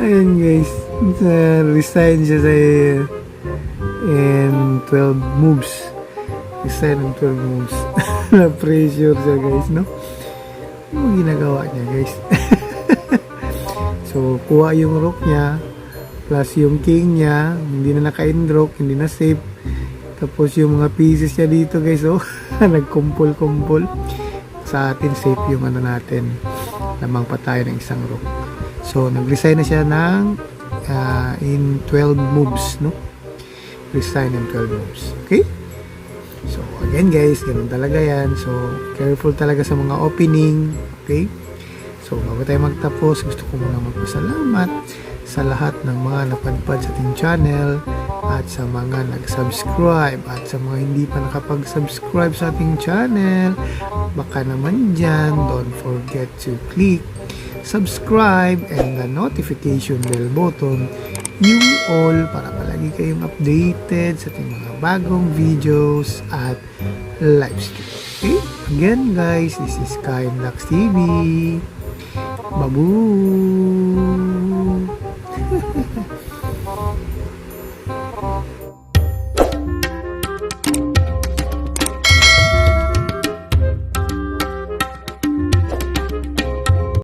Ayun guys, resign siya sa in 12 moves. Resign in 12 moves. Na-pressure siya guys, no? Ano ginagawa niya guys? So, kuha yung rook niya, plus yung king niya, hindi na naka-end-rook, hindi na safe. Tapos yung mga pieces niya dito guys, oh, nagkumpol-kumpol. Sa atin, safe yung ano natin. Lamang pa tayo ng isang rook. So, nag-resign na siya ng in 12 moves, no? Resign in 12 moves. Okay? So, again guys, ganun talaga yan. So, careful talaga sa mga opening. Okay? So, bago tayo magtapos, gusto ko muna magpasalamat sa lahat ng mga napadpad sa ating channel at sa mga nag-subscribe at sa mga hindi pa nakapag-subscribe sa ating channel. Baka naman dyan, don't forget to click subscribe and the notification bell button, yung all, para palagi kayong updated sa ating mga bagong videos at live stream. Okay? Again guys, this is Kain Lux TV. Babu!